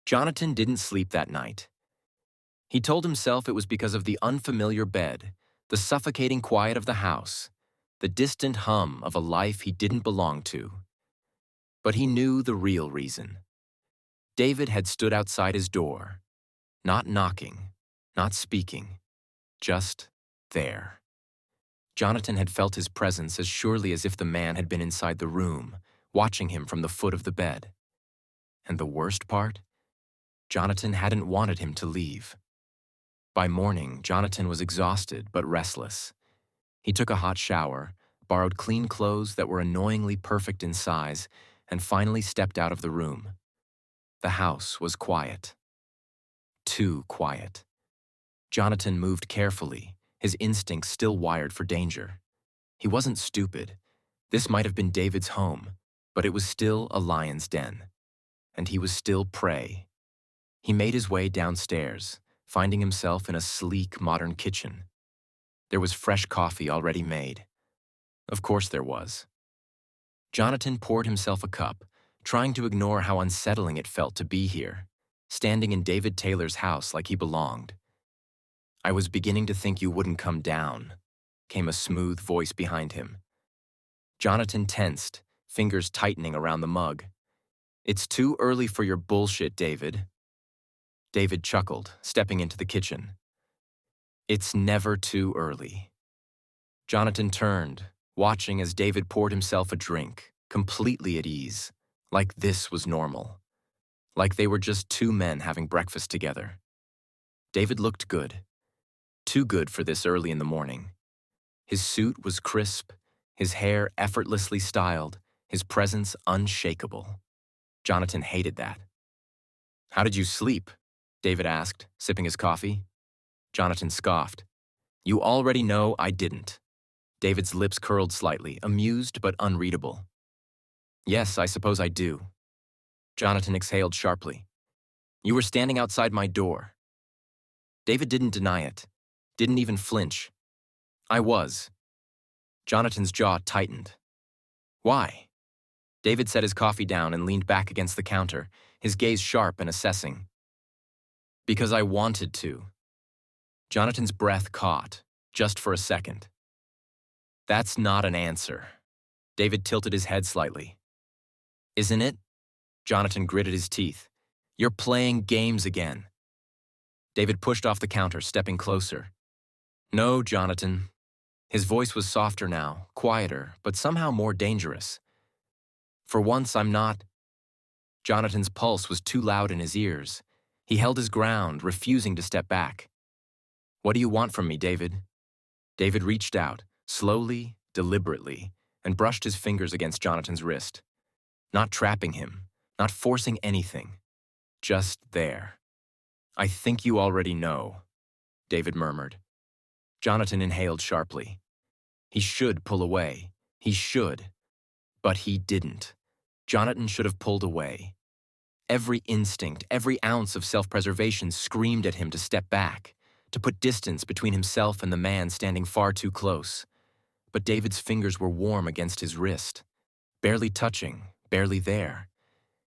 Jonathan didn't sleep that night. He told himself it was because of the unfamiliar bed, the suffocating quiet of the house, the distant hum of a life he didn't belong to. But he knew the real reason. David had stood outside his door, not knocking, not speaking, just there. Jonathan had felt his presence as surely as if the man had been inside the room, watching him from the foot of the bed. And the worst part? Jonathan hadn't wanted him to leave. By morning, Jonathan was exhausted but restless. He took a hot shower, borrowed clean clothes that were annoyingly perfect in size, and finally stepped out of the room. The house was quiet. Too quiet. Jonathan moved carefully, his instincts still wired for danger. He wasn't stupid. This might have been David's home, but it was still a lion's den. And he was still prey. He made his way downstairs, finding himself in a sleek, modern kitchen. There was fresh coffee already made. Of course there was. Jonathan poured himself a cup, trying to ignore how unsettling it felt to be here, standing in David Taylor's house like he belonged. "I was beginning to think you wouldn't come down," came a smooth voice behind him. Jonathan tensed, fingers tightening around the mug. "It's too early for your bullshit, David." David chuckled, stepping into the kitchen. "It's never too early." Jonathan turned, watching as David poured himself a drink, completely at ease, like this was normal. Like they were just two men having breakfast together. David looked good. Too good for this early in the morning. His suit was crisp, his hair effortlessly styled, his presence unshakable. Jonathan hated that. "How did you sleep?" David asked, sipping his coffee. Jonathan scoffed. "You already know I didn't." David's lips curled slightly, amused but unreadable. "Yes, I suppose I do." Jonathan exhaled sharply. "You were standing outside my door." David didn't deny it, didn't even flinch. "I was." Jonathan's jaw tightened. "Why?" David set his coffee down and leaned back against the counter, his gaze sharp and assessing. "Because I wanted to." Jonathan's breath caught, just for a second. "That's not an answer." David tilted his head slightly. "Isn't it?" Jonathan gritted his teeth. "You're playing games again." David pushed off the counter, stepping closer. "No, Jonathan." His voice was softer now, quieter, but somehow more dangerous. "For once, I'm not." Jonathan's pulse was too loud in his ears. He held his ground, refusing to step back. "What do you want from me, David?" David reached out, slowly, deliberately, and brushed his fingers against Jonathan's wrist. Not trapping him, not forcing anything. Just there. "I think you already know," David murmured. Jonathan inhaled sharply. He should pull away. He should. But he didn't. Jonathan should have pulled away. Every instinct, every ounce of self-preservation screamed at him to step back, to put distance between himself and the man standing far too close. But David's fingers were warm against his wrist, barely touching, barely there,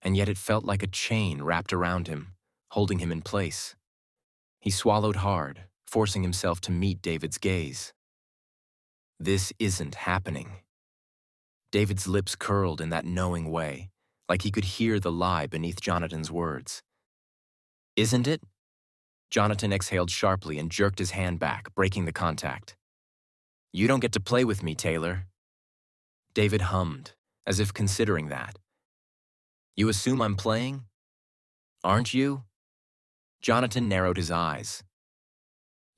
and yet it felt like a chain wrapped around him, holding him in place. He swallowed hard, forcing himself to meet David's gaze. "This isn't happening." David's lips curled in that knowing way, like he could hear the lie beneath Jonathan's words. "Isn't it?" Jonathan exhaled sharply and jerked his hand back, breaking the contact. "You don't get to play with me, Taylor." David hummed, as if considering that. "You assume I'm playing? Aren't you?" Jonathan narrowed his eyes.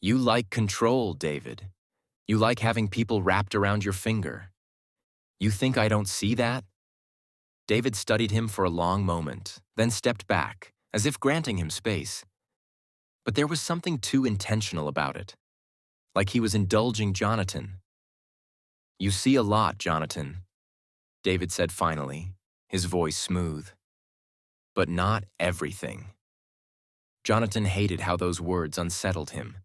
"You like control, David. You like having people wrapped around your finger. You think I don't see that?" David studied him for a long moment, then stepped back, as if granting him space. But there was something too intentional about it, like he was indulging Jonathan. "You see a lot, Jonathan," David said finally, his voice smooth. "But not everything." Jonathan hated how those words unsettled him.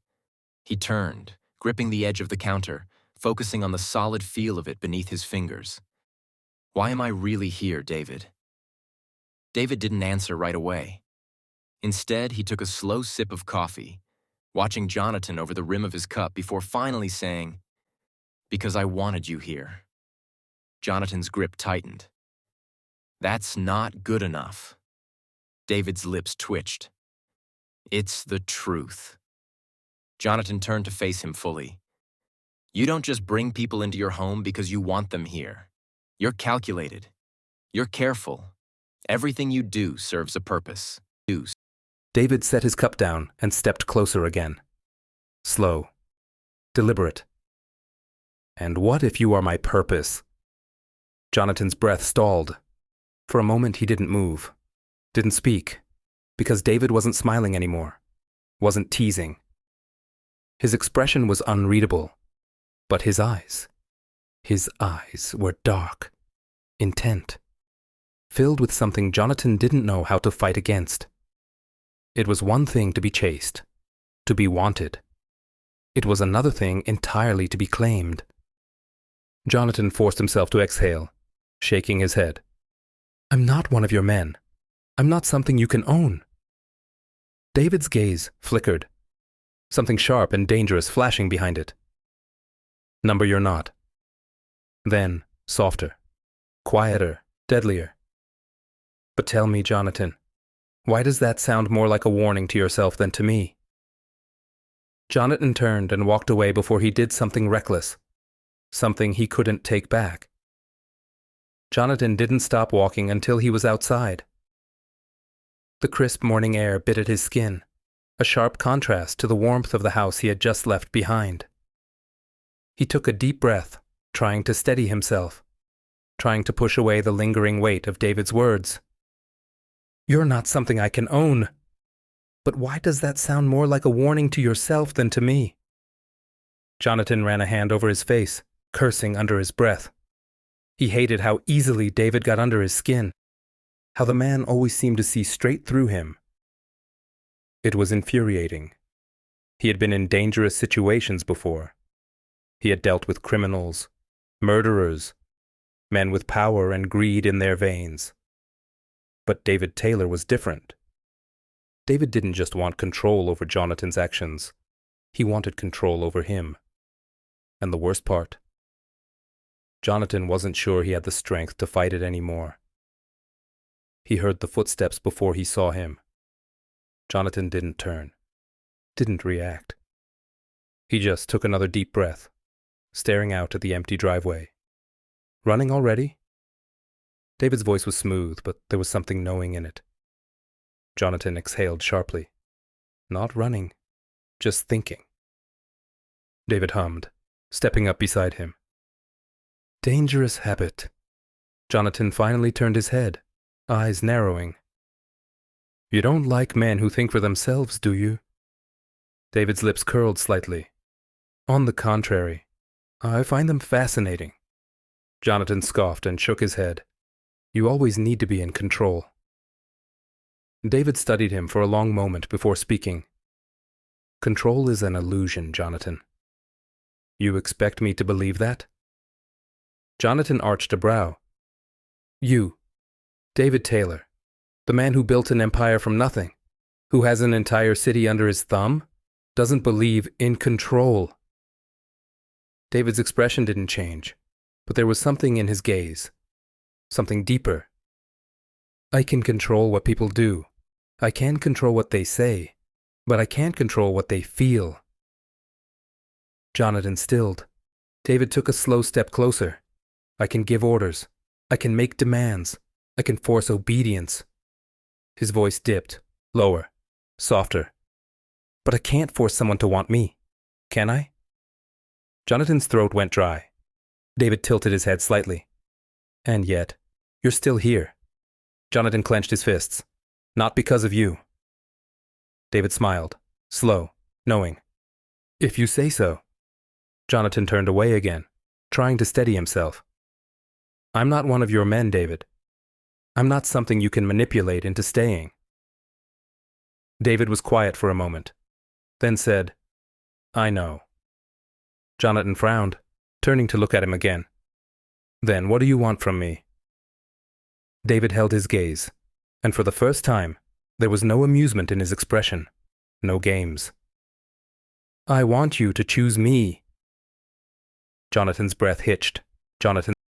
He turned, gripping the edge of the counter, focusing on the solid feel of it beneath his fingers. "Why am I really here, David?" David didn't answer right away. Instead, he took a slow sip of coffee, watching Jonathan over the rim of his cup before finally saying, "Because I wanted you here." Jonathan's grip tightened. "That's not good enough." David's lips twitched. "It's the truth." Jonathan turned to face him fully. "You don't just bring people into your home because you want them here. You're calculated. You're careful. Everything you do serves a purpose." David set his cup down and stepped closer again. Slow. Deliberate. "And what if you are my purpose?" Jonathan's breath stalled. For a moment he didn't move, didn't speak, because David wasn't smiling anymore, wasn't teasing. His expression was unreadable, but his eyes were dark, intent, filled with something Jonathan didn't know how to fight against. It was one thing to be chased, to be wanted. It was another thing entirely to be claimed. Jonathan forced himself to exhale, shaking his head. "I'm not one of your men. I'm not something you can own." David's gaze flickered, something sharp and dangerous flashing behind it. "Number you're not." Then, softer, quieter, deadlier. "But tell me, Jonathan, why does that sound more like a warning to yourself than to me?" Jonathan turned and walked away before he did something reckless, something he couldn't take back. Jonathan didn't stop walking until he was outside. The crisp morning air bit at his skin, a sharp contrast to the warmth of the house he had just left behind. He took a deep breath, trying to steady himself, trying to push away the lingering weight of David's words. "You're not something I can own. But why does that sound more like a warning to yourself than to me?" Jonathan ran a hand over his face, cursing under his breath. He hated how easily David got under his skin, how the man always seemed to see straight through him. It was infuriating. He had been in dangerous situations before. He had dealt with criminals, murderers, men with power and greed in their veins. But David Taylor was different. David didn't just want control over Jonathan's actions. He wanted control over him. And the worst part, Jonathan wasn't sure he had the strength to fight it anymore. He heard the footsteps before he saw him. Jonathan didn't turn, didn't react. He just took another deep breath, staring out at the empty driveway. "Running already?" David's voice was smooth, but there was something knowing in it. Jonathan exhaled sharply. "Not running, just thinking." David hummed, stepping up beside him. "Dangerous habit." Jonathan finally turned his head, eyes narrowing. "You don't like men who think for themselves, do you?" David's lips curled slightly. "On the contrary, I find them fascinating." Jonathan scoffed and shook his head. "You always need to be in control." David studied him for a long moment before speaking. "Control is an illusion, Jonathan." "You expect me to believe that?" Jonathan arched a brow. "You, David Taylor, the man who built an empire from nothing, who has an entire city under his thumb, doesn't believe in control." David's expression didn't change, but there was something in his gaze, something deeper. "I can control what people do. I can control what they say, but I can't control what they feel." Jonathan stilled. David took a slow step closer. "I can give orders. I can make demands. I can force obedience." His voice dipped, lower, softer. "But I can't force someone to want me, can I?" Jonathan's throat went dry. David tilted his head slightly. "And yet, you're still here." Jonathan clenched his fists. "Not because of you." David smiled, slow, knowing. "If you say so." Jonathan turned away again, trying to steady himself. "I'm not one of your men, David. I'm not something you can manipulate into staying." David was quiet for a moment, then said, "I know." Jonathan frowned, turning to look at him again. "Then what do you want from me?" David held his gaze, and for the first time, There was no amusement in his expression, no games. I want you to choose me. Jonathan's breath hitched. Jonathan